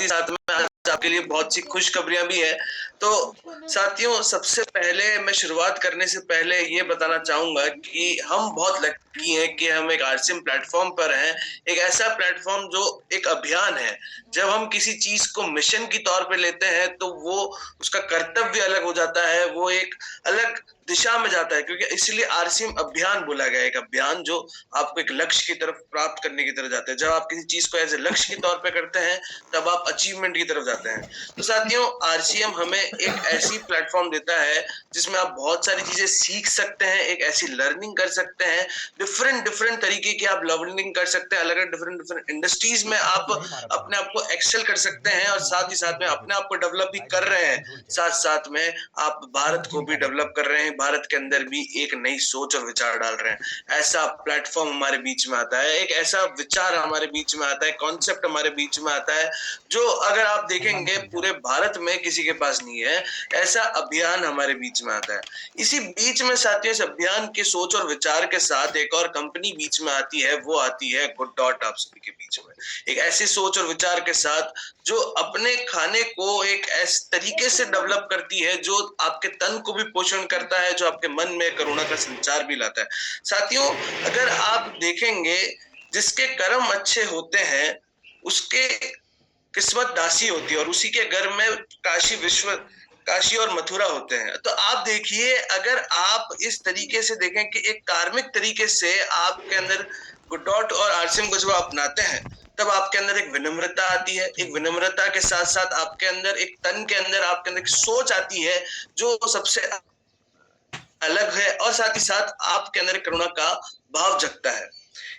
ही साथ में आज आपके लिए बहुत सी खुशखबरियां भी है। तो साथियों, सबसे पहले मैं शुरुआत करने से पहले ये बताना चाहूंगा कि हम बहुत लकी हैं कि हम एक आरसीएम प्लेटफॉर्म पर हैं। एक ऐसा प्लेटफॉर्म जो एक अभियान है। जब हम किसी चीज को मिशन की तौर पे लेते हैं तो वो उसका कर्तव्य अलग हो जाता है, वो एक अलग दिशा में जाता है, क्योंकि इसलिए आरसीएम अभियान बोला गया है। एक अभियान जो आपको एक लक्ष्य की तरफ प्राप्त करने की तरफ जाते हैं। जब आप किसी चीज को एज ए लक्ष्य के तौर पे करते हैं तब आप अचीवमेंट की तरफ जाते हैं। तो साथियों, आरसीएम हमें एक ऐसी प्लेटफॉर्म देता है जिसमें आप बहुत सारी चीजें सीख सकते हैं, एक ऐसी लर्निंग कर सकते हैं, डिफरेंट डिफरेंट तरीके की आप लर्निंग कर सकते हैं, अलग अलग डिफरेंट डिफरेंट इंडस्ट्रीज में आप अपने आप को एक्सेल कर सकते हैं और साथ ही साथ में अपने आप को डेवलप भी कर रहे हैं। साथ साथ में आप भारत को भी डेवलप कर रहे हैं, भारत के अंदर भी एक नई सोच और विचार डाल रहे हैं। ऐसा प्लेटफॉर्म हमारे बीच में आता है, एक ऐसा विचार हमारे बीच में आता है, कॉन्सेप्ट हमारे बीच में आता है जो अगर आप देखेंगे पूरे भारत में किसी के पास नहीं है। ऐसा अभियान हमारे बीच में आता है। इसी बीच में साथियों, इस अभियान के सोच और विचार के साथ एक और कंपनी बीच में आती है, वो आती है गुड डॉट आप सभी के बीच में। एक ऐसी सोच और विचार के साथ जो अपने खाने को एक ऐसे तरीके से डेवलप करती है जो आपके तन को भी पोषण करता है, जो आपके मन में करुणा का संचार भी लाता है। साथियों, अगर आप देखेंगे जिसके कर्म अच्छे होते हैं उसके किस्मत दासी होती है और उसी के घर में काशी और मथुरा होते हैं। तो आप देखिए, अगर आप इस तरीके से देखें कि एक कार्मिक तरीके से आपके अंदर गुड डॉट और आरसीएम को जब अपनाते हैं तब आपके अंदर एक विनम्रता आती है। एक विनम्रता के साथ साथ आपके अंदर एक तन के अंदर आपके अंदर एक सोच आती है जो सबसे अलग है और साथ ही साथ आपके अंदर करुणा का भाव जगता है।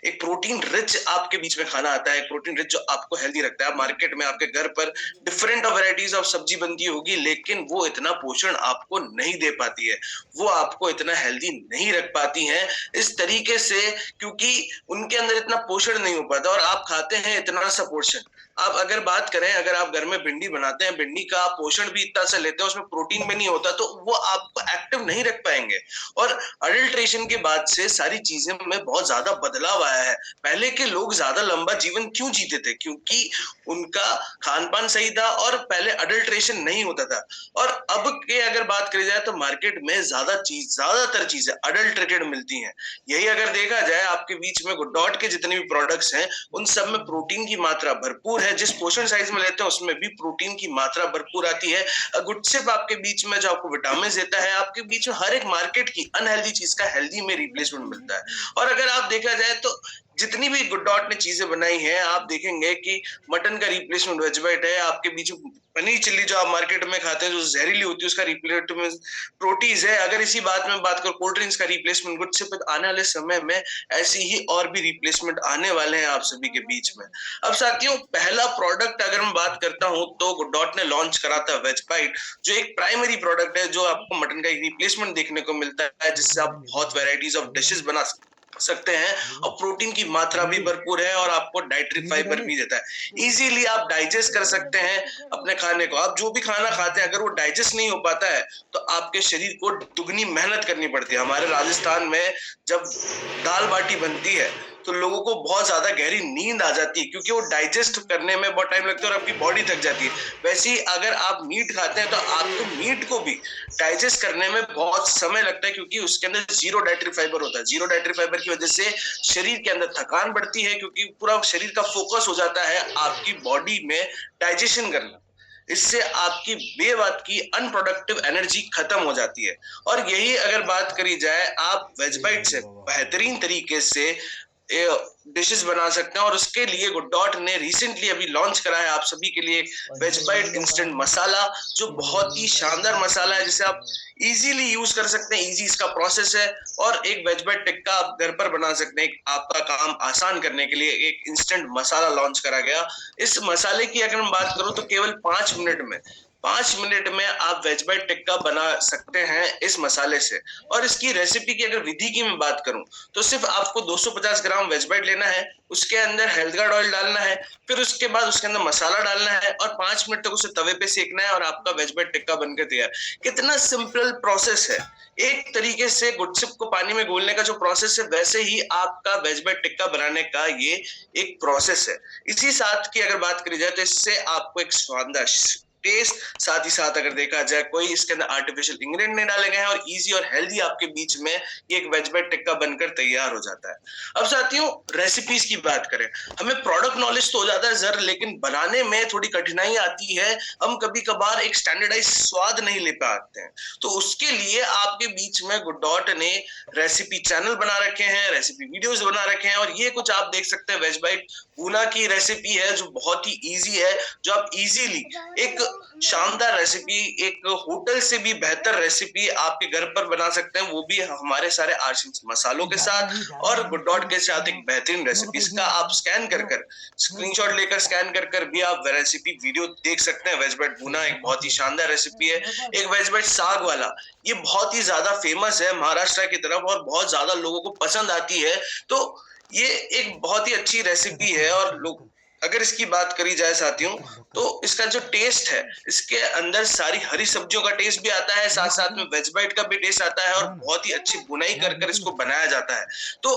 एक प्रोटीन रिच आपके बीच में खाना आता है, प्रोटीन रिच जो आपको हेल्दी रखता है। मार्केट में आपके घर पर डिफरेंट वैरायटीज ऑफ सब्जी बनती होगी, लेकिन वो इतना पोषण आपको नहीं दे पाती है, वो आपको इतना हेल्दी नहीं रख पाती हैं इस तरीके से, क्योंकि उनके अंदर इतना पोषण नहीं हो पाता और आप खाते हैं इतना सा पोषण। आप अगर बात करें, अगर आप घर में भिंडी बनाते हैं, भिंडी का पोषण भी इतना सा लेते हैं, उसमें प्रोटीन भी नहीं होता, तो वो आपको एक्टिव नहीं रख पाएंगे। और अडल्ट्रेशन के बाद से सारी चीजें में बहुत ज्यादा बदलाव आया है। पहले के लोग ज्यादा लंबा जीवन क्यों जीते थे? क्योंकि उनका खान पान सही था और पहले अडल्ट्रेशन नहीं होता था। और अब के अगर बात करी जाए तो मार्केट में ज्यादातर चीजें अडल्ट्रेटेड मिलती हैं। यही अगर देखा जाए, आपके बीच में गुड डॉट के जितने भी प्रोडक्ट्स हैं उन सब में प्रोटीन की मात्रा भरपूर है। जिस पोषण साइज में लेते हैं उसमें भी प्रोटीन की मात्रा भरपूर आती है। गुड सिप आपके बीच में जो आपको विटामिन देता है, आपके बीच में हर एक मार्केट की अनहेल्दी चीज का हेल्दी में रिप्लेसमेंट मिलता है। और अगर आप देखा जाए तो जितनी भी गुड डॉट ने चीजें बनाई हैं, आप देखेंगे कि मटन का रिप्लेसमेंट वेज बाइट है, आपके बीच में पनीर चिल्ली जो आप मार्केट में खाते हैं जो जहरीली होती है उसका रिप्लेसमेंट प्रोटीज है। अगर इसी बात में बात करो, कोल्ड ड्रिंक्स का रिप्लेसमेंट गुड सिप, आने वाले समय में ऐसी ही और भी रिप्लेसमेंट आने वाले हैं आप सभी के बीच में। अब साथियों, पहला प्रोडक्ट अगर मैं बात करता हूं तो गुड डॉट ने लॉन्च करा था वेज बाइट, जो एक प्राइमरी प्रोडक्ट है जो आपको मटन का एक रिप्लेसमेंट देखने को मिलता है, जिससे आप बहुत वेराइटीज ऑफ डिशेस बना सकते हैं और प्रोटीन की मात्रा भी भरपूर है और आपको डाइटरी फाइबर भी देता है। इजीली आप डाइजेस्ट कर सकते हैं अपने खाने को। आप जो भी खाना खाते हैं अगर वो डाइजेस्ट नहीं हो पाता है तो आपके शरीर को दुगनी मेहनत करनी पड़ती है। हमारे राजस्थान में जब दाल बाटी बनती है तो लोगों को बहुत ज्यादा गहरी नींद आ जाती है, क्योंकि वो डाइजेस्ट करने में बहुत टाइम लगता है और आपकी बॉडी थक जाती है। वैसे ही अगर आप मीट खाते हैं तो आपको मीट को भी डाइजेस्ट करने में बहुत समय लगता है, क्योंकि उसके अंदर जीरो डाइटरी फाइबर होता है। जीरो डाइटरी फाइबर की वजह से शरीर के अंदर थकान बढ़ती है, क्योंकि पूरा शरीर का फोकस हो जाता है आपकी बॉडी में डाइजेशन करना। इससे आपकी बेबात की अनप्रोडक्टिव एनर्जी खत्म हो जाती है। और यही अगर बात करी जाए, आप वेज बाइट से बेहतरीन तरीके से डिशेस बना सकते हैं और उसके लिए गुड डॉट ने रिसेंटली अभी लॉन्च करा है आप सभी के लिए वेज बाइट इंस्टेंट मसाला, जो बहुत ही शानदार मसाला है जिसे आप इजीली यूज कर सकते हैं। इजी इसका प्रोसेस है और एक वेज बाइट टिक्का आप घर पर बना सकते हैं। आपका काम आसान करने के लिए एक इंस्टेंट मसाला लॉन्च करा गया। इस मसाले की अगर मैं बात करूं तो केवल 5 मिनट में 5 मिनट में आप वेज बाइट टिक्का बना सकते हैं इस मसाले से। और इसकी रेसिपी की अगर विधि की मैं बात करूं तो सिर्फ आपको 250 ग्राम वेज बाइट लेना है, उसके अंदर हेल्थ गार्ड ऑयल डालना है, फिर उसके बाद उसके अंदर मसाला डालना है और 5 मिनट तक उसे तवे पे सेकना है और आपका वेज बाइट टिक्का बनकर तैयार। कितना सिंपल प्रोसेस है। एक तरीके से गुडसिप को पानी में घोलने का जो प्रोसेस है, वैसे ही आपका वेज बाइट टिक्का बनाने का ये एक प्रोसेस है। इसी साथ की अगर बात करी जाए तो इससे आपको एक शानदार टेस्ट, साथ ही साथ अगर देखा जाए कोई इसके अंदर आर्टिफिशियल इंग्रेडिएंट नहीं डाले गए हैं और इजी और हेल्दी आपके बीच में ये एक वेज बाइट टिक्का बनकर तैयार हो जाता है। अब साथियों रेसिपीज की बात करें, हमें प्रोडक्ट नॉलेज तो हो जाता है जरूर, लेकिन बनाने में थोड़ी कठिनाई आती है। हम कभी कभार एक स्टैंडर्डाइज स्वाद नहीं ले पाते हैं, तो उसके लिए आपके बीच में गुड डॉट ने रेसिपी चैनल बना रखे हैं, रेसिपी वीडियोस बना रखे हैं और ये कुछ आप देख सकते हैं वेज बाइट भुना की रेसिपी है जो बहुत ही इजी है, जो आप इजीली एक शानदार रेसिपी, एक होटल से भी बेहतर रेसिपी आपके घर पर बना सकते हैं, वो भी हमारे सारे आर्टिफिशियल मसालों के साथ और गुड डॉट के साथ एक बेहतरीन रेसिपी। इसका आप स्कैन कर कर स्क्रीनशॉट लेकर स्कैन कर कर भी आप रेसिपी वीडियो देख सकते हैं। वेज बाइट भुना एक बहुत ही शानदार रेसिपी है। एक वेज बाइट साग वाला, ये बहुत ही ज्यादा फेमस है महाराष्ट्र की तरफ और बहुत ज्यादा लोगों को पसंद आती है। तो ये एक बहुत ही अच्छी रेसिपी है और लोग अगर इसकी बात करी जाए साथियों तो इसका जो टेस्ट है, इसके अंदर सारी हरी सब्जियों का टेस्ट भी आता है, साथ साथ में वेज बाइट का भी टेस्ट आता है और बहुत ही अच्छी बुनाई कर कर इसको बनाया जाता है। तो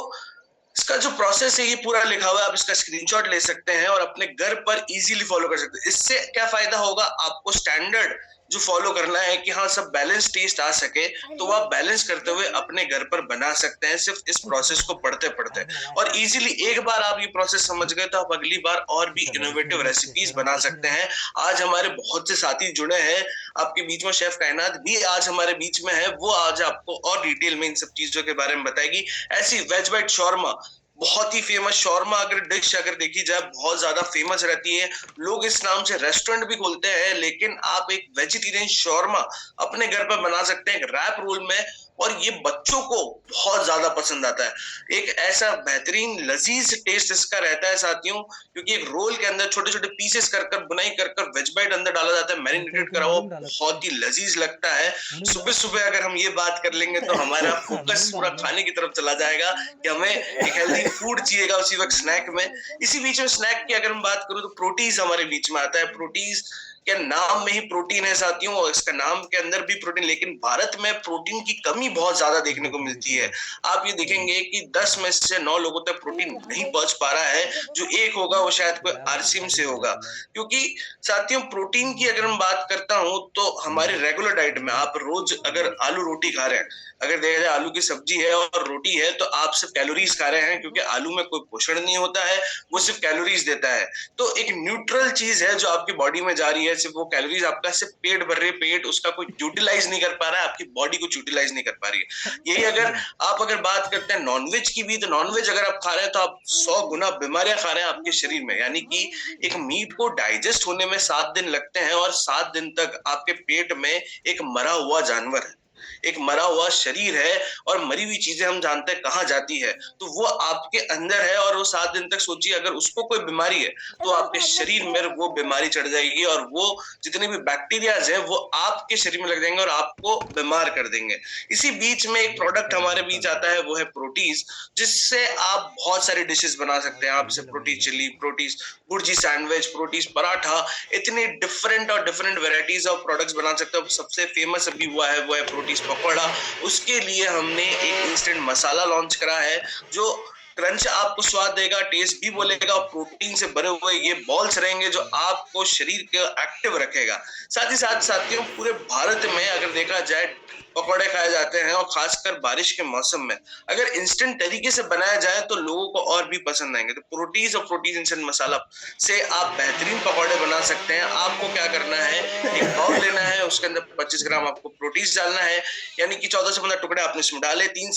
इसका जो प्रोसेस है ये पूरा लिखा हुआ है, आप इसका स्क्रीनशॉट ले सकते हैं और अपने घर पर इजीली फॉलो कर सकते हैं। इससे क्या फायदा होगा, आपको स्टैंडर्ड जो फॉलो करना है कि हाँ सब बैलेंस टेस्ट आ सके, तो वो आप बैलेंस करते हुए अपने घर पर बना सकते हैं सिर्फ इस प्रोसेस को पढ़ते पढ़ते। और इजीली एक बार आप ये प्रोसेस समझ गए तो आप अगली बार और भी इनोवेटिव रेसिपीज बना सकते हैं। आज हमारे बहुत से साथी जुड़े हैं आपके बीच में, शेफ कायनात भी आज हमारे बीच में है, वो आज आपको और डिटेल में इन सब चीजों के बारे में बताएगी। ऐसी वेज बाइट शॉर्मा बहुत ही फेमस शॉर्मा अगर डिश अगर देखी जाए बहुत ज्यादा फेमस रहती है, लोग इस नाम से रेस्टोरेंट भी खोलते हैं, लेकिन आप एक वेजिटेरियन शॉर्मा अपने घर पर बना सकते हैं एक रैप रोल में और ये बच्चों को बहुत ज्यादा पसंद आता है। एक ऐसा बेहतरीन लजीज टेस्ट इसका रहता है साथियों, क्योंकि एक रोल के अंदर छोटे छोटे पीसेस कर कर बुनाई कर कर वेज बाइट अंदर डाला जाता है, मैरिनेटेड करा हुआ, बहुत ही लजीज लगता है। सुबह सुबह अगर हम ये बात कर लेंगे तो हमारा फोकस पूरा खाने की तरफ चला जाएगा कि हमें एक हेल्दी फूड चाहिएगा उसी वक्त स्नैक में। इसी बीच में स्नैक की अगर हम बात करूं तो प्रोटीज हमारे बीच में आता है। प्रोटीज के नाम में ही प्रोटीन है साथियों, और इसका नाम के अंदर भी प्रोटीन, लेकिन भारत में प्रोटीन की कमी बहुत ज्यादा देखने को मिलती है। आप ये देखेंगे कि 10 में से 9 लोगों तक प्रोटीन नहीं पहुंच पा रहा है, जो एक होगा वो शायद कोई आरसीएम से होगा। क्योंकि साथियों प्रोटीन की अगर मैं बात करता हूं तो हमारे रेगुलर डाइट में आप रोज अगर आलू रोटी खा रहे हैं, अगर देखा जाए आलू की सब्जी है और रोटी है, तो आप सिर्फ कैलोरीज खा रहे हैं, क्योंकि आलू में कोई पोषण नहीं होता है, वो सिर्फ कैलोरीज देता है। तो एक न्यूट्रल चीज है जो आपकी बॉडी में जा रही है, सिर्फ वो कैलोरीज, आपका सिर्फ पेट भर रही है, पेट उसका कोई यूटिलाइज नहीं कर पा रहा है, आपकी बॉडी को यूटिलाइज नहीं कर पा रही है। यही अगर आप अगर बात करते हैं नॉनवेज की भी, तो नॉनवेज अगर आप खा रहे हैं तो आप 100 गुना बीमारियां खा रहे हैं आपके शरीर में। यानी कि एक मीट को डाइजेस्ट होने में 7 दिन लगते हैं और 7 दिन तक आपके पेट में एक मरा हुआ जानवर है, एक मरा हुआ शरीर है, और मरी हुई चीजें हम जानते हैं कहाँ जाती है, तो वो आपके अंदर है और वो 7 दिन तक सोचिए अगर उसको कोई बीमारी है तो आपके शरीर में वो बीमारी चढ़ जाएगी और वो जितने भी बैक्टीरियाज हैं वो आपके शरीर में लग जाएंगे और आपको बीमार कर देंगे। इसी बीच में एक प्रोडक्ट हमारे बीच आता है, वो है प्रोटीज, जिससे आप बहुत सारी डिशेस बना सकते हैं। आप इसे प्रोटीज चिली, प्रोटीज भुर्जी सैंडविच, प्रोटीज पराठा, इतने डिफरेंट और डिफरेंट वेराइटीज ऑफ प्रोडक्ट्स बना सकते हैं। सबसे फेमस अभी हुआ है वो है प्रोटीज पकौड़ा। उसके लिए हमने एक इंस्टेंट मसाला लॉन्च करा है जो क्रंच आपको स्वाद देगा, टेस्ट भी बोलेगा, और प्रोटीन से भरे हुए ये बॉल्स रहेंगे जो आपको शरीर के एक्टिव रखेगा। साथ ही साथ साथियों पूरे भारत में अगर देखा जाए पकौड़े खाए जाते हैं, और खासकर बारिश के मौसम में अगर इंस्टेंट तरीके से बनाया जाए तो लोगों को और भी पसंद आएंगे। तो प्रोटीज और प्रोटीज इंस्टेंट मसाला से आप बेहतरीन पकौड़े बना सकते हैं। आपको क्या करना है, एक बाउल लेना है, उसके अंदर 25 ग्राम आपको प्रोटीज डालना है, यानी कि 14 से 15 टुकड़े आपने इसमें डाले, 3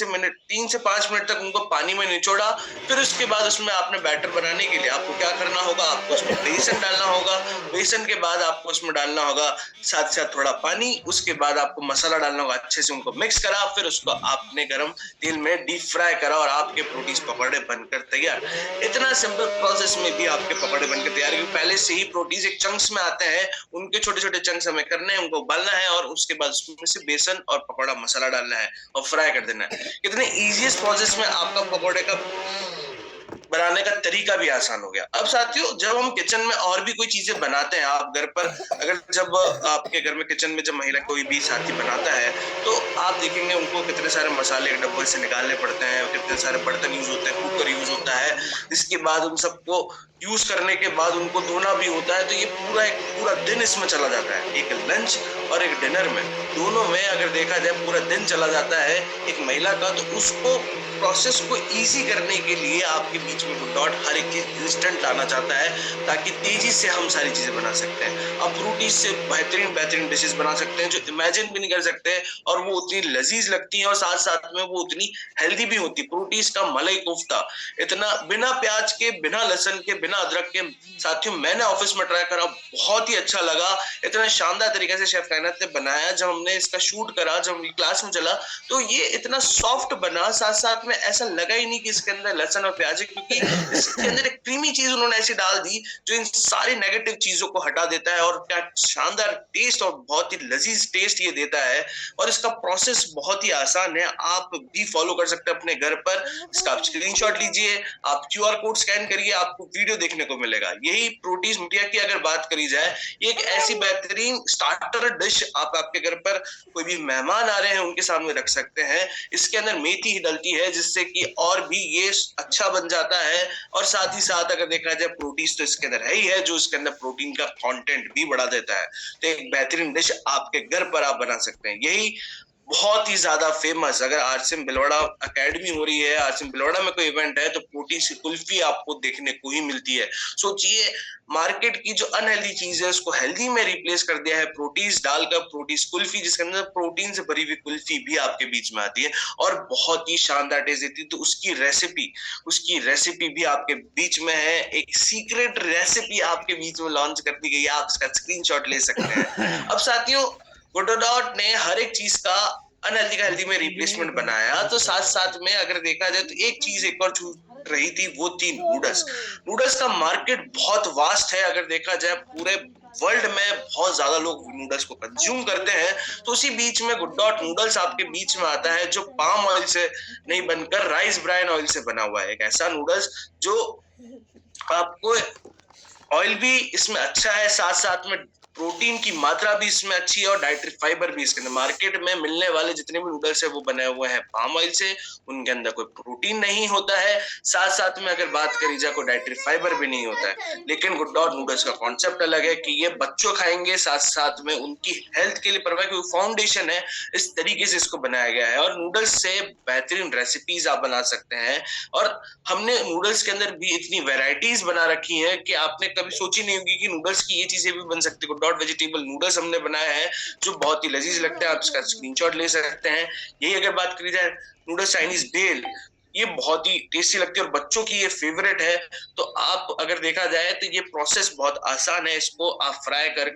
से 5 मिनट तक उनको पानी में निचोड़ा फिर उसके बाद उसमें आपने बैटर बनाने के लिए आपको क्या करना होगा, आपको उसमें बेसन डालना होगा। बेसन के बाद आपको उसमें डालना होगा साथ साथ थोड़ा पानी। उसके बाद आपको मसाला डालना होगा, अच्छे से उनको मिक्स करा, फिर उसको आपने गरम तेल में डीप फ्राई करा और आपके प्रोटीज पकौड़े बनकर तैयार। इतना सिंपल प्रोसेस में भी आपके पकौड़े बनकर तैयार, क्योंकि पहले से ही प्रोटीज एक चंक्स में आते हैं, उनके छोटे छोटे चंक्स हमें करने हैं, उनको उबालना है और उसके बाद उसमें से बेसन और पकौड़ा मसाला डालना है और फ्राई कर देना है। कितने इजीएस्ट प्रोसेस में आपका पकौड़े का बनाने का तरीका भी आसान हो गया। अब साथियों, जब हम किचन में और भी कोई चीजें बनाते हैं, आप घर पर अगर जब आपके घर में किचन में जब महिला कोई भी साथी बनाता है, तो आप देखेंगे उनको कितने सारे मसाले डब्बे से निकालने पड़ते हैं, कितने सारे बर्तन यूज होते हैं, कुकर यूज होता है, इसके बाद उन सबको यूज करने के बाद उनको धोना भी होता है। तो ये पूरा दिन इसमें चला जाता है, एक लंच और एक डिनर में, दोनों में अगर देखा जाए पूरा दिन चला जाता है एक महिला का। तो उसको प्रोसेस को इजी करने के लिए आपके बीच में गुड डॉट हर एक चीज इंस्टेंट लाना चाहता है, ताकि तेजी से हम सारी चीजें बना सकते हैं। अब फ्रूटी से बेहतरीन डिशेस बना सकते हैं जो इमेजिन भी नहीं कर सकते, और वो उतनी लजीज लगती है और साथ साथ में वो उतनी हेल्दी भी होती है। फ्रूटीज का मलाई कोफ्ता इतना बिना प्याज के, बिना लहसुन के, बिना अदरक के, साथियों मैंने ऑफिस में ट्राई करा, बहुत ही अच्छा लगा। इतना शानदार तरीके से शेफ कायनात ने बनाया। जब हमने इसका शूट करा, जब क्लास में चला, तो ये इतना सॉफ्ट बना, साथ साथ में ऐसा लगा ही नहीं कि इसके अंदर लहसुन और प्याज है, क्योंकि इसके अंदर एक क्रीमी चीज उन्होंने ऐसी डाल दी जो इन सारी नेगेटिव चीजों को हटा देता है, और क्या शानदार टेस्ट और बहुत ही लजीज टेस्ट ये देता है। और इसका प्रोसेस बहुत ही आसान है, आप भी फॉलो कर सकते हैं अपने घर पर। इसका आप स्क्रीनशॉट लीजिए, आप क्यूआर कोड स्कैन करिए, आपको वीडियो देखने को मिलेगा। यही प्रोटीज मीडिया की अगर बात करी जाए, ये एक ऐसी बेहतरीन स्टार्टर डिश आप आपके घर पर कोई भी मेहमान आ रहे हैं उनके सामने रख सकते हैं। इसके अंदर मेथी ही डलती है, जिससे कि और भी ये अच्छा बन जाता है। और साथ ही साथ अगर देखा जाए प्रोटीन तो इसके अंदर है ही है, जो इसके अंदर प्रोटीन का कंटेंट भी बढ़ा देता है। तो एक बेहतरीन डिश आपके घर पर आप बना सकते हैं। यही बहुत ही ज्यादा फेमस, अगर आरसीएम भिलवाड़ा एकेडमी हो रही है, आरसीएम भिलवाड़ा में कोई इवेंट है, तो प्रोटीन से कुल्फी आपको देखने को ही मिलती है। सोचिए, मार्केट की जो अनहेल्दी चीज है उसको हेल्दी में रिप्लेस कर दिया है प्रोटीन्स डालकर, प्रोटीन्स कुल्फी, जिसके अंदर प्रोटीन से भरी हुई कुल्फी भी आपके बीच में आती है और बहुत ही शानदार टेस्ट देती है। तो उसकी रेसिपी भी आपके बीच में है, एक सीक्रेट रेसिपी आपके बीच में लॉन्च कर दी गई है, आप इसका स्क्रीनशॉट ले सकते हैं। अब साथियों, गुडोडॉट ने हर एक चीज का अनहेल्दी का हेल्दी में रिप्लेसमेंट बनाया, तो साथ साथ में अगर देखा जाए तो एक चीज एक और छूट रही थी, वो थी नूडल्स। नूडल्स का मार्केट बहुत वास्ट है, अगर देखा जाए पूरे वर्ल्ड में बहुत ज्यादा लोग नूडल्स को कंज्यूम करते हैं। तो उसी बीच में गुड डॉट नूडल्स आपके बीच में आता है, जो पाम ऑयल से नहीं बनकर राइस ब्राइन ऑयल से बना हुआ है। एक ऐसा नूडल्स जो आपको ऑयल भी इसमें अच्छा है, साथ साथ में प्रोटीन की मात्रा भी इसमें अच्छी है और डाइटरी फाइबर भी इसके अंदर। मार्केट में मिलने वाले जितने भी नूडल्स है वो बने हुए हैं पाम ऑयल से, उनके अंदर कोई प्रोटीन नहीं होता है, साथ साथ में अगर बात करी जाए कोई डाइटरी फाइबर भी नहीं होता है। लेकिन गुड डॉट नूडल्स का कॉन्सेप्ट अलग है कि ये बच्चों खाएंगे, साथ साथ में उनकी हेल्थ के लिए परवाह की फाउंडेशन है, इस तरीके से इसको बनाया गया है। और नूडल्स से बेहतरीन रेसिपीज आप बना सकते हैं, और हमने नूडल्स के अंदर भी इतनी वेराइटीज बना रखी है कि आपने कभी सोची नहीं होगी कि नूडल्स की ये चीजें भी बन सकती है। डॉट वेजिटेबल नूडल्स हमने बनाया है जो बहुत ही लजीज लगता है, आप इसका स्क्रीनशॉट ले सकते हैं। यही अगर बात करी जाए नूडल्स चाइनीज भेल, ये बहुत ही टेस्टी लगती है और बच्चों की ये फेवरेट है। तो आप अगर देखा जाए तो ये प्रोसेस बहुत आसान है, इसको आप फ्राई कर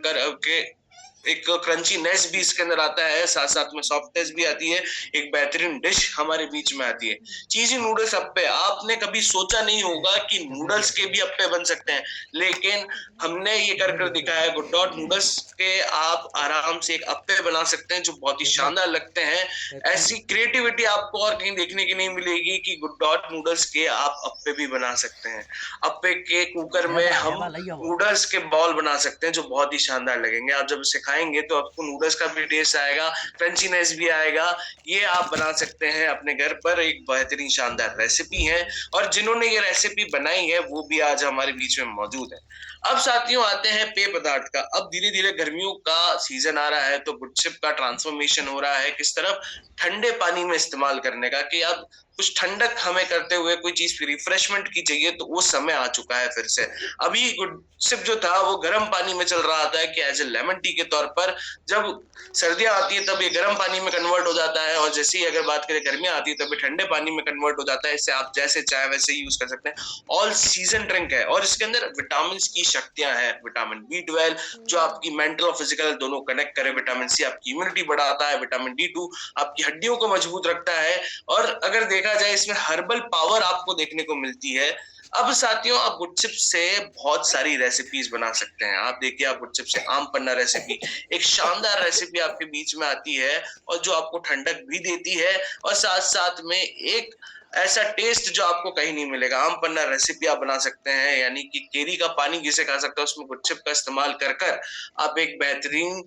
एक क्रंचीनेस भी इसके अंदर आता है, साथ साथ में सॉफ्टनेस भी आती है, एक बेहतरीन डिश हमारे बीच में आती है। चीजी नूडल्स अप्पे, आपने कभी सोचा नहीं होगा कि नूडल्स के भी अप्पे बन सकते हैं, लेकिन हमने ये कर दिखाया है। गुड डॉट नूडल्स के आप आराम से एक अप्पे बना सकते हैं जो बहुत ही शानदार लगते हैं। ऐसी क्रिएटिविटी आपको और कहीं देखने की नहीं मिलेगी कि गुड डॉट नूडल्स के आप अप्पे भी बना सकते हैं। अप्पे के कुकर में हम नूडल्स के बॉल बना सकते हैं जो बहुत ही शानदार लगेंगे। आप जब इसे खाएंगे तो आपको नूडल्स का भी टेस्ट आएगा, क्रंचीनेस भी आएगा। ये आप बना सकते हैं अपने घर पर, एक बेहतरीन शानदार रेसिपी है, और जिन्होंने ये रेसिपी बनाई है वो भी आज हमारे बीच में मौजूद है। अब साथियों आते हैं पेय पदार्थ का। अब धीरे धीरे गर्मियों का सीजन आ रहा है, तो गुड शिप का ट्रांसफॉर्मेशन हो रहा है किस तरफ, ठंडे पानी में इस्तेमाल करने का, कि अब कुछ ठंडक हमें करते हुए कोई चीज रिफ्रेशमेंट की चाहिए, तो वो समय आ चुका है फिर से। अभी गुड सिप जो था वो गर्म पानी में चल रहा था कि एज ए लेमन टी के तौर पर, जब सर्दियां आती है तब ये गर्म पानी में कन्वर्ट हो जाता है, और जैसे ही अगर बात करें गर्मियां आती है तब ये ठंडे पानी में कन्वर्ट हो जाता है। इसे आप जैसे चाहे वैसे यूज कर सकते हैं। ऑल सीजन ड्रिंक है और इसके अंदर विटामिन की शक्तियां हैं। विटामिन B12 जो आपकी मेंटल और फिजिकल दोनों कनेक्ट करे, विटामिन C आपकी इम्यूनिटी बढ़ाता है, विटामिन D2 आपकी हड्डियों को मजबूत रखता है, और अगर देखा जाए इसमें हर्बल पावर आपको देखने को मिलती है। अब साथियों, आप गुड चिप से बहुत सारी रेसिपीज बना सकते हैं। आप देखिए, आप गुड चिप से आम पन्ना रेसिपी, एक शानदार रेसिपी आपके बीच में आती है, और जो आपको ठंडक भी देती है, और साथ साथ में एक ऐसा टेस्ट जो आपको कहीं नहीं मिलेगा। आम पन्ना रेसिपी आप बना सकते हैं, यानी कि केरी का पानी जिसे खा सकते हैं, उसमें गुड चिप का इस्तेमाल कर कर आप एक बेहतरीन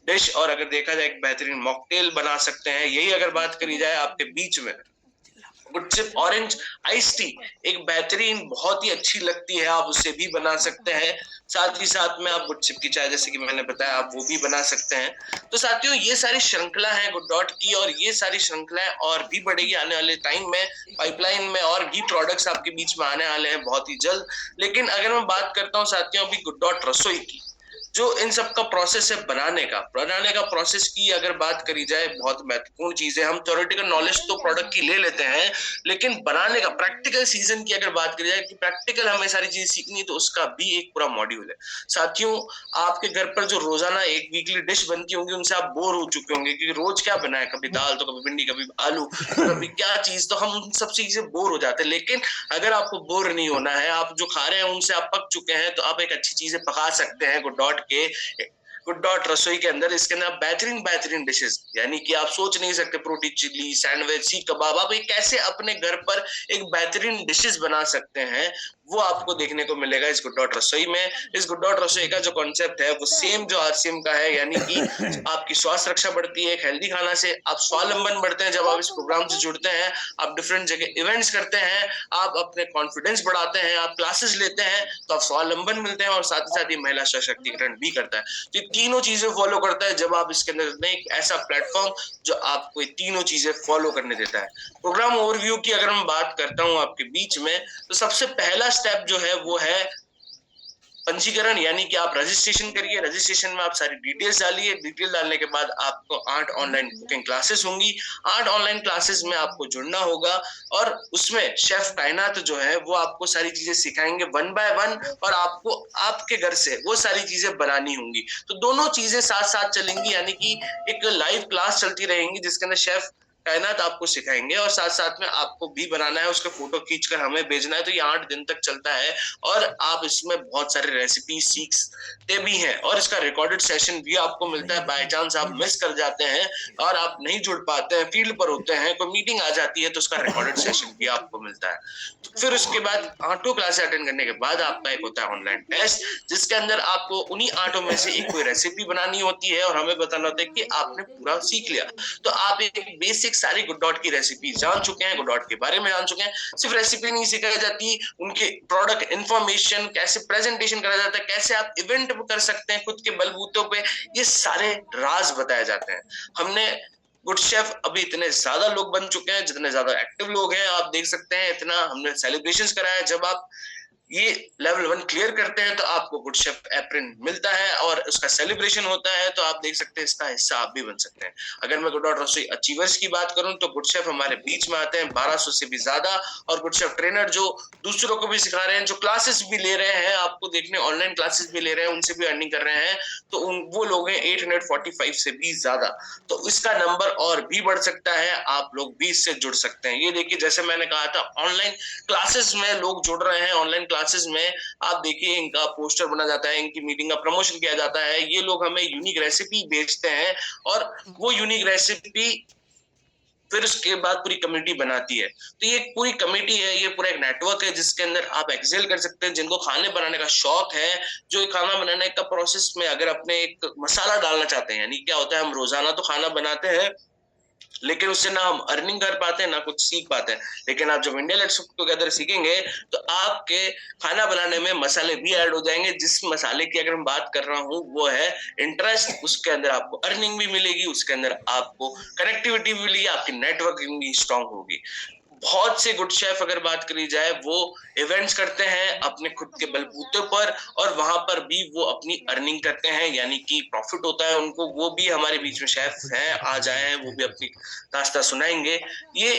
डिश, और अगर देखा जाए एक बेहतरीन मॉकटेल बना सकते हैं। यही अगर बात करी जाए आपके बीच में good chip orange ice tea, एक बेहतरीन, बहुत ही अच्छी लगती है, आप उससे भी बना सकते हैं। साथ ही साथ में आप गुड चिप की चाय, जैसे कि मैंने बताया, आप वो भी बना सकते हैं। तो साथियों, ये सारी श्रृंखला है गुड डॉट की, और ये सारी श्रृंखलाएं और भी बढ़ेगी आने वाले टाइम में। पाइपलाइन में और भी प्रोडक्ट्स आपके बीच में आने वाले हैं बहुत ही जल्द। लेकिन अगर मैं बात करता हूँ साथियों अभी गुड डॉट रसोई की, जो इन सब का प्रोसेस है बनाने का प्रोसेस की अगर बात करी जाए, बहुत महत्वपूर्ण चीज है। हम थ्योरेटिकल नॉलेज तो प्रोडक्ट की ले लेते हैं, लेकिन बनाने का प्रैक्टिकल सीजन की अगर बात करी जाए कि प्रैक्टिकल हमें सारी चीजें सीखनी है, तो उसका भी एक पूरा मॉड्यूल है। साथियों, आपके घर पर जो रोजाना एक वीकली डिश बनती होंगी, उनसे आप बोर हो चुके होंगे, क्योंकि रोज क्या बना है, कभी दाल तो कभी भिंडी, कभी आलू, कभी क्या चीज, तो हम उन सब चीजें बोर हो जाते हैं। लेकिन अगर आपको बोर नहीं होना है, आप जो खा रहे हैं उनसे आप पक चुके हैं, तो आप एक अच्छी चीजें पका सकते हैं गुड डॉट के, गुड डॉट रसोई के अंदर। इसके अंदर बेहतरीन बेहतरीन डिशेस, यानी कि आप सोच नहीं सकते, प्रोटी चिल्ली, सैंडविच, सीख कबाब, आप ये कैसे अपने घर पर एक बेहतरीन डिशेस बना सकते हैं, वो आपको देखने को मिलेगा इस गुड डॉट रसोई में। इस गुड डॉट रसोई का जो कॉन्सेप्ट है वो सेम जो आरसीएम का है, यानी कि आपकी स्वास्थ्य रक्षा बढ़ती है, एक हेल्दी खाना से आप स्वावलंबन बढ़ते हैं। जब आप इस प्रोग्राम से जुड़ते हैं, आप डिफरेंट जगह इवेंट्स करते हैं, आप अपने कॉन्फिडेंस बढ़ाते हैं, आप क्लासेस लेते हैं, तो आप स्वावलंबन मिलते हैं, और साथ ही साथ ये महिला सशक्तिकरण भी करता है। तो ये तीनों चीजें फॉलो करता है जब आप इसके अंदर एक ऐसा प्लेटफॉर्म जो आपको ये तीनों चीजें फॉलो करने देता है। प्रोग्राम ओवरव्यू की अगर मैं बात करता हूं आपके बीच में, तो सबसे पहला स्टेप जो है वो है पंजीकरण, यानी कि आप रजिस्ट्रेशन करिए। रजिस्ट्रेशन में आप सारी डिटेल्स डालिए। डिटेल डालने के बाद आपको 8 ऑनलाइन कुकिंग क्लासेस होंगी। 8 ऑनलाइन क्लासेस में आपको जुड़ना होगा, और उसमें शेफ कायनात जो है वो आपको सारी चीजें सिखाएंगे 1 बाय 1, और आपको आपके घर से वो सारी चीजें बनानी होंगी। तो दोनों चीजें साथ साथ चलेंगी, यानी कि एक लाइव क्लास चलती रहेंगी जिसके अंदर शेफ कायनात आपको सिखाएंगे, और साथ साथ में आपको भी बनाना है, उसका फोटो खींचकर हमें भेजना है। तो ये 8 दिन तक चलता है, और आप इसमें बहुत सारे रेसिपी सीखते भी हैं, और इसका रिकॉर्डेड सेशन भी आपको मिलता है। बाय चांस आप मिस कर जाते हैं और आप नहीं जुड़ पाते हैं, फील्ड पर होते हैं, कोई मीटिंग आ जाती है, तो उसका रिकॉर्डेड सेशन भी आपको मिलता है। फिर उसके बाद 8 क्लासें अटेंड करने के बाद आपका एक होता है ऑनलाइन टेस्ट, जिसके अंदर आपको उन्हीं 8 में से एक कोई रेसिपी बनानी होती है, और हमें बताना होता है कि आपने पूरा सीख लिया। तो आप एक बेसिक सारी गुड डॉट की रेसिपी जान चुके हैं, गुड डॉट के बारे में जान चुके हैं। सिर्फ रेसिपी नहीं सिखाई जाती, उनके प्रोडक्ट इंफॉर्मेशन, कैसे प्रेजेंटेशन करा जाता है, कैसे आप इवेंट कर सकते हैं खुद के बलबूतों पे, ये सारे राज बताए जाते हैं। हमने गुड शेफ अभी इतने ज्यादा लोग बन चुके हैं, जितने ज्यादा एक्टिव लोग हैं आप देख सकते हैं, इतना हमने सेलिब्रेशंस कराया। जब आप ये लेवल 1 क्लियर करते हैं तो आपको गुड शेफ एप्रिन मिलता है, और उसका सेलिब्रेशन होता है, तो आप देख सकते हैं इसका हिस्सा आप भी बन सकते हैं। अगर मैं गुड डॉट रसोई अचीवर्स की बात करूं, तो गुड शेफ हमारे बीच में आते हैं 1200 से भी ज्यादा, और गुड शेफ ट्रेनर जो दूसरों को भी सिखा रहे हैं, जो क्लासेस भी ले रहे हैं, आपको देखने ऑनलाइन क्लासेस भी ले रहे हैं, उनसे भी अर्निंग कर रहे हैं, तो वो लोग हैं 845 से भी ज्यादा। तो इसका नंबर और भी बढ़ सकता है, आप लोग भी इससे जुड़ सकते हैं। ये देखिए, जैसे मैंने कहा था, ऑनलाइन क्लासेस में लोग जुड़ रहे हैं। ऑनलाइन क्लासेस में आप देखिए, इनका पोस्टर बना जाता है, इनकी मीटिंग का प्रमोशन किया जाता है, ये लोग हमें यूनिक रेसिपी भेजते हैं, और वो यूनिक रेसिपी फिर उसके बाद पूरी कम्युनिटी बनाती है। तो ये पूरी कमेटी है, ये पूरा एक नेटवर्क है जिसके अंदर आप एक्सेल कर सकते हैं। जिनको खाने बनाने का शौक है, जो खाना बनाने का प्रोसेस में अगर अपने एक मसाला डालना चाहते हैं, यानी क्या होता है, हम रोजाना तो खाना बनाते हैं, लेकिन उससे ना हम अर्निंग कर पाते हैं, ना कुछ सीख पाते हैं। लेकिन आप जब इंडिया लेट्स कुक टुगेदर सीखेंगे, तो आपके खाना बनाने में मसाले भी ऐड हो जाएंगे। जिस मसाले की अगर मैं बात कर रहा हूँ वो है इंटरेस्ट, उसके अंदर आपको अर्निंग भी मिलेगी, उसके अंदर आपको कनेक्टिविटी भी मिलेगी, आपकी नेटवर्किंग भी स्ट्रांग होगी। बहुत से गुड शेफ अगर बात करी जाए वो इवेंट्स करते हैं अपने खुद के बलबूते पर, और वहां पर भी वो अपनी अर्निंग करते हैं, यानी कि प्रॉफिट होता है उनको। वो भी हमारे बीच में शेफ हैं, आ जाए, वो भी अपनी दास्तां सुनाएंगे। ये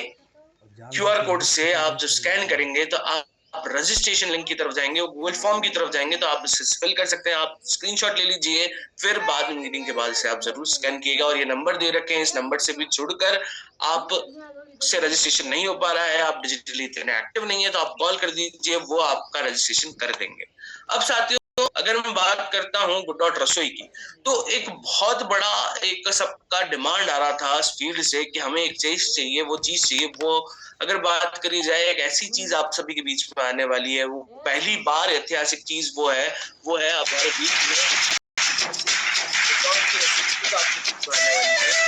क्यूआर कोड से आप जब स्कैन करेंगे तो आप रजिस्ट्रेशन लिंक की तरफ जाएंगे, वो गूगल फॉर्म की तरफ जाएंगे, तो आप इसे फिल कर सकते हैं। आप स्क्रीनशॉट ले लीजिए, फिर बाद में मीटिंग के बाद से आप जरूर स्कैन कीजिएगा। और ये नंबर दे रखे हैं, इस नंबर से भी जुड़कर आप से रजिस्ट्रेशन नहीं हो पा रहा है, आप डिजिटली इतने एक्टिव नहीं है, तो आप कॉल कर दीजिए, वो आपका रजिस्ट्रेशन कर देंगे। अब साथियों, अगर मैं बात करता हूँ गुड डॉट रसोई की, तो एक बहुत बड़ा एक सबका डिमांड आ रहा था इस फील्ड से कि हमें एक चीज चाहिए, वो चीज चाहिए। वो अगर बात करी जाए, एक ऐसी चीज आप सभी के बीच में आने वाली है, वो पहली बार ऐतिहासिक चीज वो है हमारे बीच में गुड डॉट की रेसिपी आपके बीच में आने वाली है।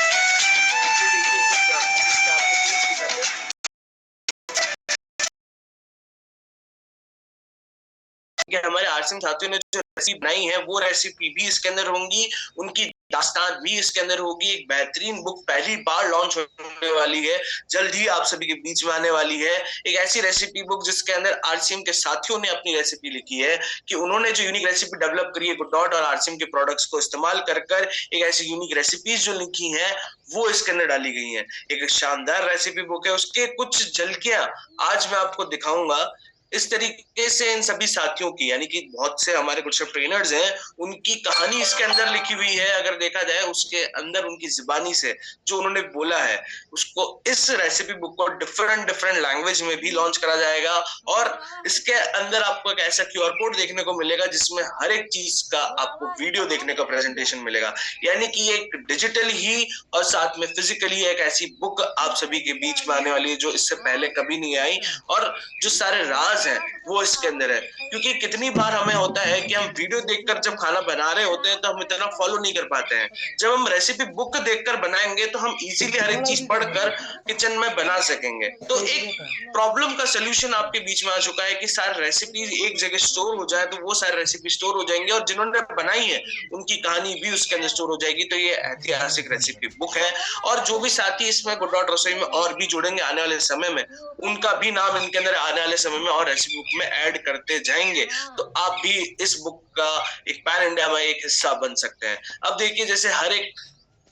कि हमारे आरसीएम साथियों ने जो रेसिपी बनाई है, वो रेसिपी भी इसके अंदर होंगी, उनकी दास्तान भी इसके अंदर होगी। एक बेहतरीन बुक पहली बार लॉन्च होने वाली है, जल्द ही आप सभी के बीच में आने वाली है। एक ऐसी रेसिपी बुक जिसके अंदर आरसीएम के साथियों ने अपनी रेसिपी लिखी है, कि उन्होंने जो यूनिक रेसिपी डेवलप करी है गुड डॉट और आरसीएम के प्रोडक्ट्स को इस्तेमाल कर एक ऐसी यूनिक रेसिपीज जो लिखी हैं, वो इसके अंदर डाली गई हैं। एक शानदार रेसिपी बुक है, उसके कुछ झलकियां आज मैं आपको दिखाऊंगा। इस तरीके से इन सभी साथियों की, यानी कि बहुत से हमारे कुछ ट्रेनर्स हैं, उनकी कहानी इसके अंदर लिखी हुई है। अगर देखा जाए उसके अंदर उनकी जुबानी से जो उन्होंने बोला है, उसको इस रेसिपी बुक को डिफरेंट डिफरेंट लैंग्वेज में भी लॉन्च करा जाएगा। और इसके अंदर आपको एक ऐसा क्यूआर कोड देखने को मिलेगा जिसमें हर एक चीज का आपको वीडियो देखने का प्रेजेंटेशन मिलेगा, यानी कि एक डिजिटल ही और साथ में फिजिकली एक ऐसी बुक आप सभी के बीच में आने वाली है, जो इससे पहले कभी नहीं आई। और जो सारे राज है वो इसके अंदर है, क्योंकि कितनी बार हमें होता है कि हम वीडियो देखकर जब खाना बना रहे होते हैं तो हम इतना फॉलो नहीं कर पाते हैं। जब हम रेसिपी बुक देखकर बनाएंगे तो हम इजीली हर एक चीज पढ़कर किचन में बना सकेंगे। तो एक प्रॉब्लम का सोल्यूशन आपके बीच में आ चुका है कि सारी रेसिपी एक जगह स्टोर हो जाए, तो वो सारी रेसिपी स्टोर हो जाएंगे, और जिन्होंने बनाई है उनकी कहानी भी उसके अंदर स्टोर हो जाएगी। तो ये ऐतिहासिक रेसिपी बुक है, और जो भी साथी इसमें गुड डॉट रसोई में और भी जुड़ेंगे आने वाले समय में, उनका भी नाम इनके अंदर आने वाले समय में और रेसिपी बुक में ऐड करते जाएंगे। तो आप भी इस बुक का एक पैन इंडिया में एक हिस्सा बन सकते हैं। अब देखिए, जैसे हर एक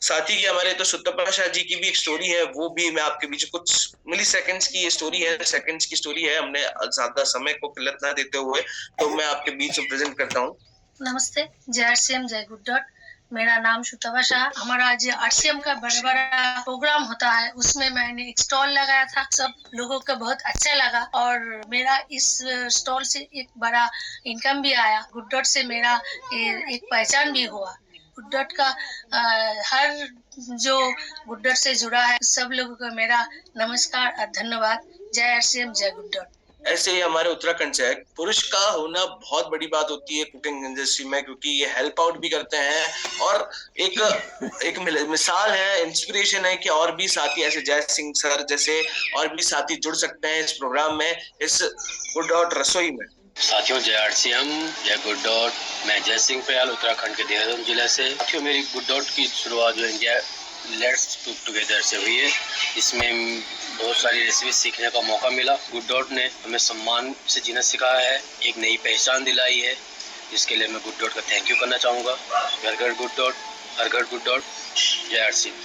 साथी की, हमारे तो सुतपा शाह जी की भी एक स्टोरी है, वो भी मैं आपके बीच कुछ मिली सेकंड्स की ये स्टोरी है, सेकंड्स की स्टोरी है, हमने ज्यादा समय को किल्लत ना देते हुए तो मैं आपके बीच में प्रेजेंट करता हूँ। नमस्ते, जय आरसीएम, जय गुड डॉट। मेरा नाम सुतपा शाह। हमारा आज आरसीएम का बड़ा बड़ा प्रोग्राम होता है, उसमें मैंने एक स्टॉल लगाया था, सब लोगों को बहुत अच्छा लगा, और मेरा इस स्टॉल से एक बड़ा इनकम भी आया। गुड डॉट से मेरा एक पहचान भी हुआ। गुड डॉट का हर जो गुड डॉट से जुड़ा है, सब लोगों को मेरा नमस्कार और धन्यवाद। जय आरसीएम, जय गुड डॉट। ऐसे ही हमारे उत्तराखंड से पुरुष का होना बहुत बड़ी बात होती है कुकिंग इंडस्ट्री में, क्योंकि ये हेल्प आउट भी करते हैं, और एक मिसाल है, इंस्पिरेशन है कि और भी साथी ऐसे जय सिंह सर जैसे और भी साथी जुड़ सकते हैं इस प्रोग्राम में, इस गुड डॉट रसोई में। साथियों, जय आरसीएम, जय गुड डॉट। मैं जय सिंह प्रयाल उत्तराखंड के देहरादून जिले से। साथियों, मेरी गुड डॉट की शुरुआत जो इंडिया लेट्स कुक टुगेदर से हुई है। इसमें बहुत सारी रेसिपी सीखने का मौका मिला। गुड डॉट ने हमें सम्मान से जीना सिखाया है, एक नई पहचान दिलाई है, जिसके लिए मैं गुड डॉट का थैंक यू करना चाहूँगा। घर घर गुड डॉट, हर घर गुड डॉट। जय आरसीएम।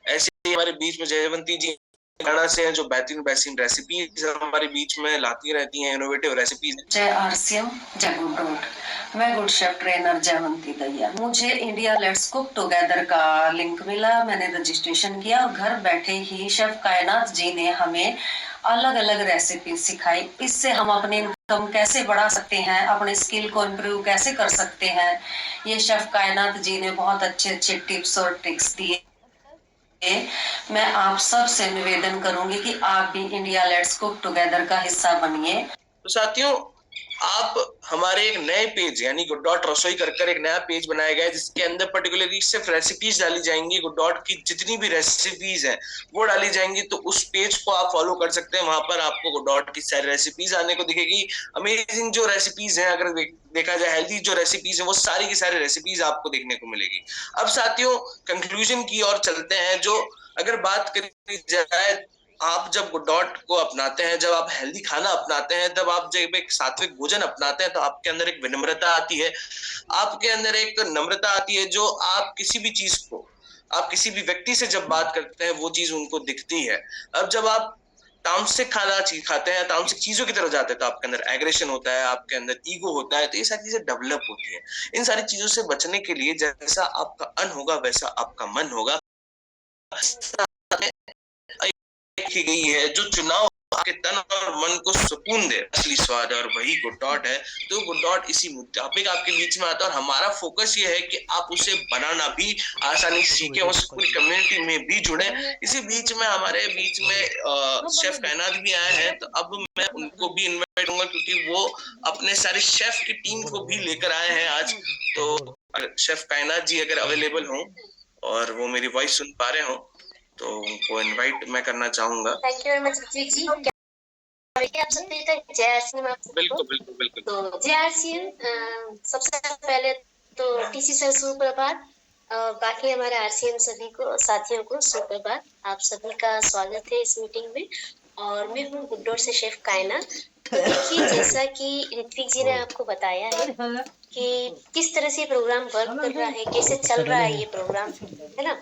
ऐसे ही हमारे बीच में जयवंती जी हरियाणा से हैं, जो बेहतरीन रेसिपीज हमारे बीच में लाती रहती हैं, इनोवेटिव रेसिपीज। जय आरसीएम, जय गुड डॉट। मैं गुड शेफ ट्रेनर जयवंती दैया। मुझे इंडिया लेट्स कुक टुगेदर का लिंक मिला, मैंने रजिस्ट्रेशन किया, और घर बैठे ही शेफ कायनात जी ने हमें अलग अलग रेसिपी सिखाई। इससे हम अपने इनकम कैसे बढ़ा सकते हैं, अपने स्किल को इम्प्रूव कैसे कर सकते हैं, ये शेफ कायनात जी ने बहुत अच्छे अच्छे टिप्स और ट्रिक्स दिए। मैं आप सब से निवेदन करूंगी कि आप भी इंडिया लेट्स कुक टुगेदर का हिस्सा बनिए। तो साथियों, आप हमारे एक नए पेज यानी गुड डॉट रसोई कर एक नया पेज बनाया गया है, जिसके अंदर पर्टिकुलरली सिर्फ रेसिपीज डाली जाएंगी। गुड डॉट की जितनी भी रेसिपीज हैं वो डाली जाएंगी, तो उस पेज को आप फॉलो कर सकते हैं। वहां पर आपको गुड डॉट की सारी रेसिपीज आने को दिखेगी। अमेजिंग जो रेसिपीज हैं, अगर देखा जाए हेल्दी जो रेसिपीज है, वो सारी की सारी रेसिपीज आपको देखने को मिलेगी। अब साथियों, कंक्लूजन की ओर चलते हैं। जो अगर बात करी जाए आप जब गुड डॉट को अपनाते हैं, जब आप हेल्दी खाना अपनाते हैं, तब आप जब एक सात्विक भोजन अपनाते हैं, तो आपके अंदर एक विनम्रता आती है, आपके अंदर एक नम्रता आती है, जो आप किसी भी चीज को, आप किसी भी व्यक्ति से जब बात करते हैं वो चीज उनको दिखती है। अब जब आप तामसिक खाना खाते हैं, तामसिक चीजों की तरफ जाते हैं, तो आपके अंदर एग्रेशन होता है, आपके अंदर ईगो होता है, तो ये सारी चीजें डेवलप होती है। इन सारी चीजों से बचने के लिए जैसा आपका अन्न होगा वैसा आपका मन होगा, की गई है, जो चुनाव आपके तन और मन को सुकून दे, असली स्वाद, और वही गुड डॉट है। तो गुड डॉट इसी टॉपिक आपके बीच में आता है, और हमारा फोकस ये है कि आप उसे बनाना भी आसानी से सीखें, उस पूरी कम्युनिटी में भी जुड़े। इसी बीच में हमारे बीच में शेफ कायनात भी आए हैं, तो अब मैं उनको भी इन्वाइट करूंगा, क्योंकि वो अपने सारे शेफ की टीम को भी लेकर आए हैं आज। तो शेफ कायनात जी अगर अवेलेबल हों और वो मेरी वॉइस सुन पा रहे हो, तो उनको इनवाइट मैं करना चाहूंगा। थैंक यू वेरी मच जी। आप सबसे जय आरसीएम। बिल्कुल बिल्कुल बिल्कुल। तो जय आरसीएम। सबसे पहले तो टीसी सर सुप्रभात, और बाकी हमारे आरसीएम सभी को साथियों को सुप्रभात। आप सभी का स्वागत है इस मीटिंग में, और मैं हूँ गुड डॉट से शेफ कायनात। तो देखिए, जैसा कि ऋत्विक जी ने आपको बताया है कि किस तरह से प्रोग्राम वर्क कर रहा है, कैसे चल रहा है ये प्रोग्राम, है ना।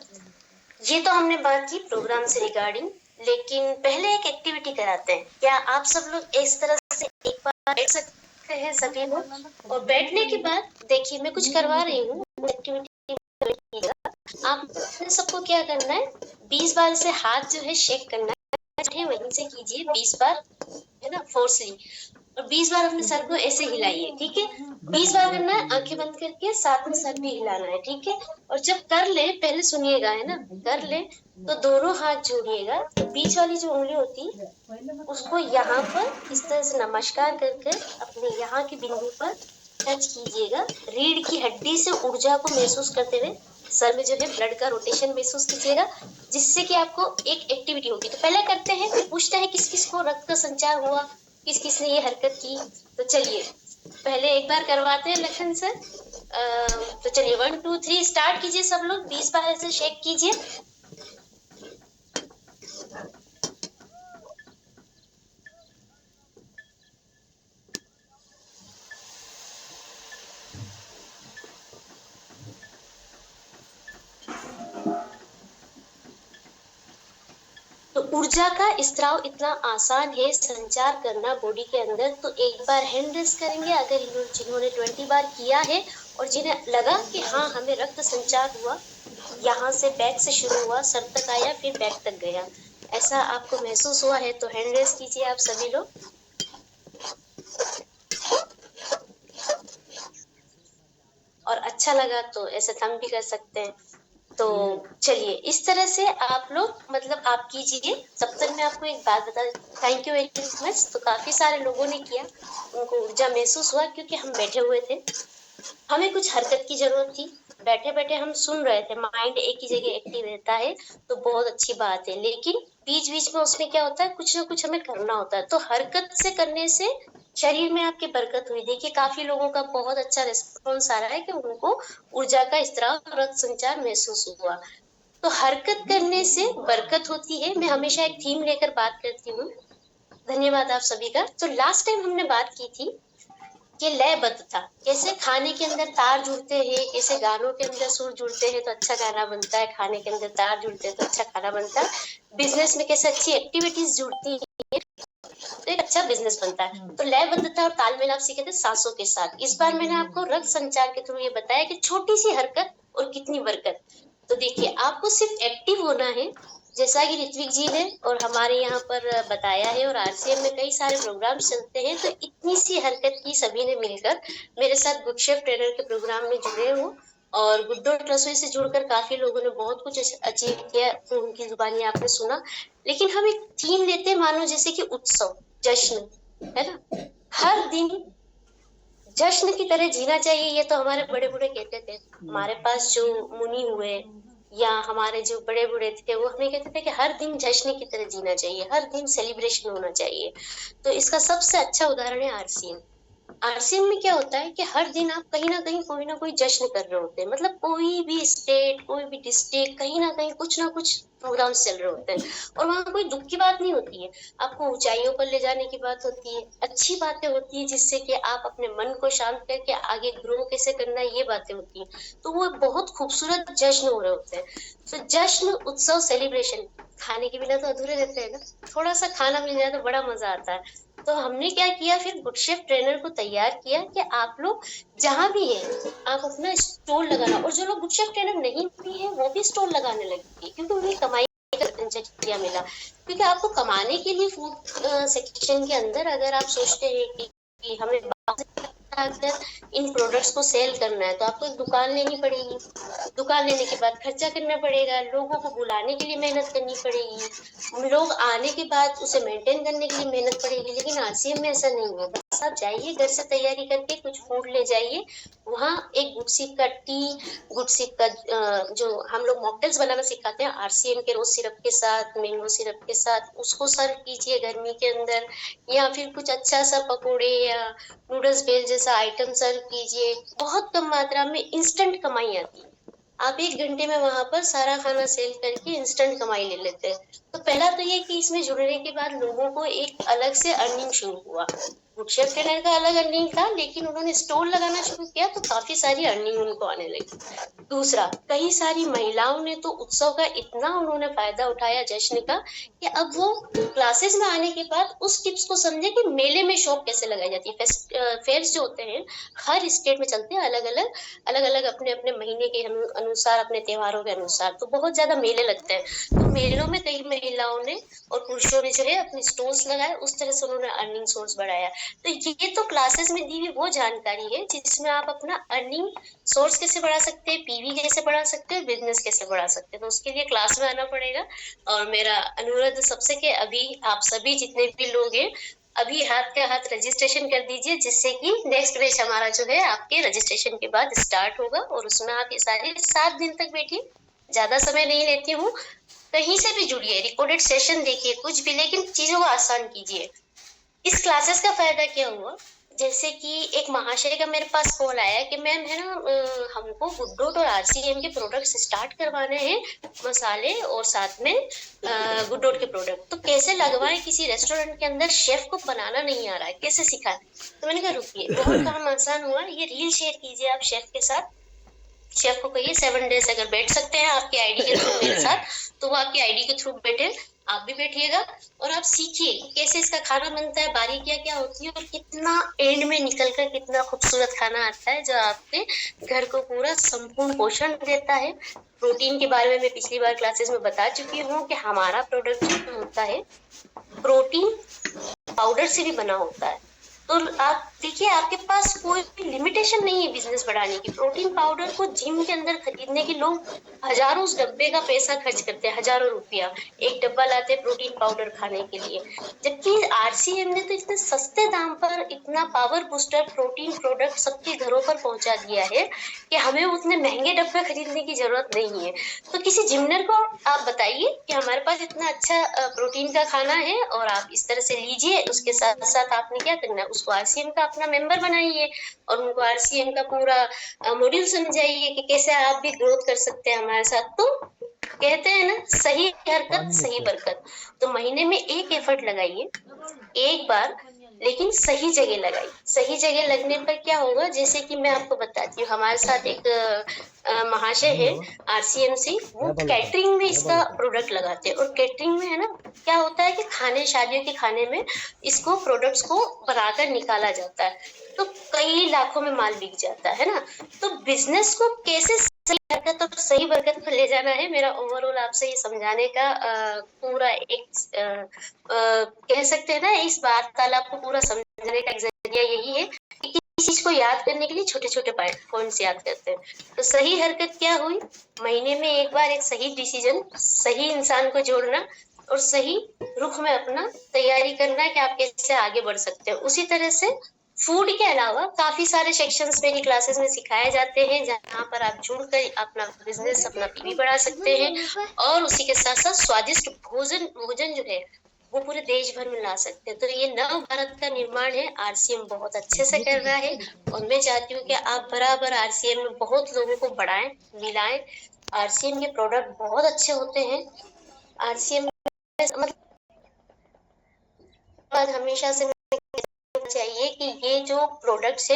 ये तो हमने बात की प्रोग्राम से रिगार्डिंग, लेकिन पहले एक एक्टिविटी कराते हैं। क्या आप सब लोग इस तरह से एक बार बैठ सकते हैं सभी लोग? और बैठने के बाद देखिए, मैं कुछ करवा रही हूँ एक्टिविटी। आप सबको क्या करना है, 20 बार से हाथ जो है शेक करना है, वहीं से कीजिए 20 बार, है ना, फोर्सली। और 20 बार अपने सर को ऐसे हिलाइए, ठीक है। 20 बार करना है, आंखें बंद करके, साथ में सर भी हिलाना है, ठीक है। और जब कर ले, पहले सुनिएगा, है ना, कर ले तो दोनों हाथ जोड़िएगा, तो बीच वाली जो उंगली होती है उसको यहाँ पर इस तरह से नमस्कार करके अपने यहाँ के बिंदु पर टच कीजिएगा। रीढ़ की हड्डी से ऊर्जा को महसूस करते हुए सर में जो है ब्लड का रोटेशन महसूस कीजिएगा, जिससे कि आपको एक एक्टिविटी होगी। तो पहले करते हैं, फिर पूछते हैं किस किस को रक्त का संचार हुआ, किस किस ने ये हरकत की। तो चलिए पहले एक बार करवाते हैं लखन सर। तो चलिए 1 2 3 स्टार्ट कीजिए सब लोग। 20 बार ऐसे शेक कीजिए। तो ऊर्जा का स्त्राव इतना आसान है संचार करना बॉडी के अंदर। तो एक बार हैंड रेस करेंगे अगर जिन्होंने 20 बार किया है, और जिन्हें लगा कि हाँ हमें रक्त संचार हुआ, यहाँ से बैक से शुरू हुआ, सर तक आया, फिर बैक तक गया, ऐसा आपको महसूस हुआ है तो हैंड रेस कीजिए आप सभी लोग। और अच्छा लगा तो ऐसे थंब भी कर सकते हैं। तो चलिए इस तरह से आप लोग मतलब आप कीजिए। तब तक मैं आपको एक बात बता, थैंक यू वेरी मच। तो काफी सारे लोगों ने किया, उनको ऊर्जा महसूस हुआ, क्योंकि हम बैठे हुए थे, हमें कुछ हरकत की जरूरत थी। बैठे बैठे हम सुन रहे थे, माइंड एक ही जगह एक्टिव रहता है तो बहुत अच्छी बात है, लेकिन बीच बीच में उसमें क्या होता है, कुछ ना कुछ हमें करना होता है। तो हरकत से करने से शरीर में आपकी बरकत हुई। देखिए काफी लोगों का बहुत अच्छा रिस्पॉन्स आ रहा है कि उनको ऊर्जा का स्त्राव, रक्त संचार महसूस हुआ। तो हरकत करने से बरकत होती है। मैं हमेशा एक थीम लेकर बात करती हूँ। धन्यवाद आप सभी का। तो लास्ट टाइम हमने बात की थी कि लयबद्ध था, कैसे खाने के अंदर तार जुड़ते हैं, कैसे गानों के अंदर सुर जुड़ते हैं तो अच्छा गाना बनता है, खाने के अंदर तार जुड़ते हैं तो अच्छा खाना बनता है, बिजनेस में कैसे अच्छी एक्टिविटीज जुड़ती है तो एक अच्छा बिजनेस बनता है। तो लयबद्धता और तालमेल आप सीखे थे सांसों के साथ। इस बार मैंने आपको रक्त संचार के थ्रू ये बताया कि छोटी सी हरकत और कितनी बरकत। तो देखिए आपको सिर्फ एक्टिव होना है, जैसा कि ऋत्विक जी ने और हमारे यहाँ पर बताया है, और आरसीएम में कई सारे प्रोग्राम चलते हैं। तो इतनी सी हरकत की सभी ने मिलकर मेरे साथ गुड शेफ ट्रेनर के प्रोग्राम में जुड़े हो, और गुड डॉट रसोई से जुड़कर काफी लोगों ने बहुत कुछ अचीव किया, तो उनकी जुबानी आपने सुना। लेकिन हम एक थीम लेते हैं, मानो जैसे कि उत्सव, जश्न, है ना। हर दिन जश्न की तरह जीना चाहिए, ये तो हमारे बड़े बूढ़े कहते थे। हमारे पास जो मुनि हुए या हमारे जो बड़े बूढ़े थे, वो हमें कहते थे कि हर दिन जश्न की तरह जीना चाहिए, हर दिन सेलिब्रेशन होना चाहिए। तो इसका सबसे अच्छा उदाहरण है आरसीएम। आरसीएम में क्या होता है कि हर दिन आप कहीं ना कोई जश्न कर रहे होते हैं, मतलब कोई भी स्टेट, कोई भी डिस्ट्रिक्ट, कहीं ना कुछ प्रोग्राम्स चल रहे होते हैं, और वहाँ कोई दुख की बात नहीं होती है, आपको ऊंचाइयों पर ले जाने की बात होती है, अच्छी बातें होती है जिससे कि आप अपने मन को शांत करके आगे ग्रो कैसे करना है, ये बातें होती है। तो वो बहुत खूबसूरत जश्न हो रहे होते हैं। तो जश्न, उत्सव, सेलिब्रेशन खाने के बिना तो अधूरे रहते हैं ना, थोड़ा सा खाना मिल जाए तो बड़ा मजा आता है। तो हमने क्या किया, फिर गुड शेफ ट्रेनर को तैयार किया कि आप लोग जहां भी हैं आप अपना स्टॉल लगाना, और जो लोग गुड शेफ ट्रेनर नहीं भी है वो भी स्टॉल लगाने लगे, क्योंकि उन्हें कमाई का जरिया मिला। क्योंकि आपको कमाने के लिए फूड सेक्शन के अंदर अगर आप सोचते हैं कि हमें अगर इन प्रोडक्ट्स को सेल करना है तो आपको एक दुकान लेनी पड़ेगी, दुकान लेने के बाद खर्चा करना पड़ेगा, लोगों को बुलाने के लिए मेहनत करनी पड़ेगी, लोग आने के बाद उसे मेंटेन करने के लिए मेहनत पड़ेगी। लेकिन आरसीएम में ऐसा नहीं है, बस आप जाइए घर से तैयारी करके कुछ फूड ले जाइए, वहाँ एक गुडसिप का टी, गुडसिप का जो हम लोग मॉकटेल्स बनाना सिखाते हैं आरसीएम के रोज सिरप के साथ, मैंगो सिरप के साथ, उसको सर्व कीजिए गर्मी के अंदर, या फिर कुछ अच्छा सा पकोड़े या नूडल्स बेल जैसा आइटम सर्व कीजिए। बहुत कम मात्रा में इंस्टेंट कमाई आती है, आप 1 घंटे में वहां पर सारा खाना सेल करके इंस्टेंट कमाई ले लेते हैं। तो पहला तो ये कि इसमें जुड़ने के बाद लोगों को एक अलग से अर्निंग शुरू हुआ। गुड शेफ ट्रेनर का अलग अर्निंग था, लेकिन उन्होंने स्टोर लगाना शुरू किया तो काफी सारी अर्निंग उनको आने लगी। दूसरा, कई सारी महिलाओं ने तो उत्सव का इतना उन्होंने फायदा उठाया जश्न का, कि अब वो क्लासेस में आने के बाद उस टिप्स को समझे कि मेले में शॉप कैसे लगाई जाती है। फेयर्स जो होते हैं हर स्टेट में चलते हैं, अलग अलग अपने अपने महीने के अनुसार, अपने त्योहारों के अनुसार, तो बहुत ज्यादा मेले लगते हैं। तो मेलों में कई महिलाओं ने और पुरुषों ने जो है अपने स्टोर्स लगाए, उस तरह से उन्होंने अर्निंग सोर्स बढ़ाया। तो ये तो क्लासेस में दी हुई वो जानकारी है जिसमें आप अपना अर्निंग सोर्स कैसे बढ़ा सकते हैं, पीवी कैसे बढ़ा सकते हैं, बिजनेस कैसे बढ़ा सकते हैं। तो उसके लिए क्लास में आना पड़ेगा। और मेरा अनुरोध सबसे कि अभी आप सभी जितने भी लोग हैं अभी हाथ का हाथ रजिस्ट्रेशन कर दीजिए, जिससे कि नेक्स्ट बैच हमारा जो है आपके रजिस्ट्रेशन के बाद स्टार्ट होगा, और उसमें आप ये सारे 7 दिन तक बैठिए, ज्यादा समय नहीं लेती हूँ, कहीं से भी जुड़िए, रिकॉर्डेड सेशन देखिए, कुछ भी, लेकिन चीजों को आसान कीजिए। इस क्लासेस का फायदा क्या हुआ, जैसे कि एक महाशय का मेरे पास कॉल आया कि मैम है ना, हमको गुडडॉट और आरसीएम के प्रोडक्ट्स स्टार्ट करवाने हैं, मसाले और साथ में गुडडॉट के प्रोडक्ट, तो कैसे लगवाएं, किसी रेस्टोरेंट के अंदर शेफ को बनाना नहीं आ रहा है, कैसे सिखाएं। तो मैंने कहा रुकिए, बहुत काम आसान हुआ, ये रील शेयर कीजिए आप शेफ के साथ, शेफ को कहिए 7 डेज अगर बैठ सकते हैं आपकी आईडी के थ्रू मेरे साथ, तो वो आपकी आईडी के थ्रू बैठे, आप भी बैठिएगा और आप सीखिए कैसे इसका खाना बनता है, बारीकियां क्या होती है, और कितना एंड में निकलकर कितना खूबसूरत खाना आता है जो आपके घर को पूरा संपूर्ण पोषण देता है। प्रोटीन के बारे में मैं पिछली बार क्लासेस में बता चुकी हूँ कि हमारा प्रोडक्ट जो होता है प्रोटीन पाउडर से भी बना होता है। तो आप देखिए, आपके पास कोई लिमिटेशन नहीं है बिजनेस बढ़ाने की। प्रोटीन पाउडर को जिम के अंदर खरीदने के लोग हजारों उस डब्बे का पैसा खर्च करते हैं, हजारों रुपया एक डब्बा लाते हैं प्रोटीन पाउडर खाने के लिए, जबकि आरसीएम ने तो इतने सस्ते दाम पर इतना पावर बूस्टर प्रोटीन प्रोडक्ट सबके घरों पर पहुंचा दिया है कि हमें उतने महंगे डब्बे खरीदने की जरूरत नहीं है। तो किसी जिमनर को आप बताइए कि हमारे पास इतना अच्छा प्रोटीन का खाना है और आप इस तरह से लीजिए, उसके साथ साथ आपने क्या करना है, उसको आरसीएम का अपना मेंबर बनाइए और उनको आरसीएम का पूरा मॉड्यूल समझाइए कि कैसे आप भी ग्रोथ कर सकते हैं हमारे साथ। तो कहते हैं ना, सही हरकत सही बरकत। तो महीने में एक एफर्ट लगाइए, एक बार, लेकिन सही जगह लगाइए। सही जगह लगने पर क्या होगा, जैसे कि मैं आपको बताती हूँ, हमारे साथ एक महाशय है आरसीएम से, वो कैटरिंग में इसका प्रोडक्ट लगाते हैं। और कैटरिंग में है ना, क्या होता है कि खाने, शादियों के खाने में इसको प्रोडक्ट्स को बनाकर निकाला जाता है, तो कई लाखों में माल बिक जाता है ना। तो बिजनेस को कैसे सही हरकत और सही बरकत पर ले जाना है, मेरा ओवरऑल आपसे ये समझाने का पूरा एक कह सकते हैं ना, इस वार्तालाप को पूरा समझने का जरिया यही है कि किसी चीज को याद करने के लिए छोटे छोटे पॉइंट्स याद करते हैं। तो सही हरकत क्या हुई, महीने में एक बार एक सही डिसीजन, सही इंसान को जोड़ना और सही रुख में अपना तैयारी करना कि आप कैसे आगे बढ़ सकते हैं। उसी तरह से फूड के अलावा काफी सारे सेक्शंस मेरी क्लासेस में सिखाए जाते हैं, जहाँ पर आप जुड़कर अपना बिजनेस, अपना पीवी बढ़ा सकते हैं और उसी के साथ साथ स्वादिष्ट भोजन जो है वो पूरे देश भर में ला सकते हैं। तो ये नव भारत का निर्माण है, आरसीएम बहुत अच्छे से कर रहा है और मैं चाहती हूँ कि आप बराबर आरसीएम में बहुत लोगों को बढ़ाएं, मिलाएं। आरसीएम के प्रोडक्ट बहुत अच्छे होते हैं। आरसीएम मतलब हमेशा से चाहिए कि ये जो प्रोडक्ट्स है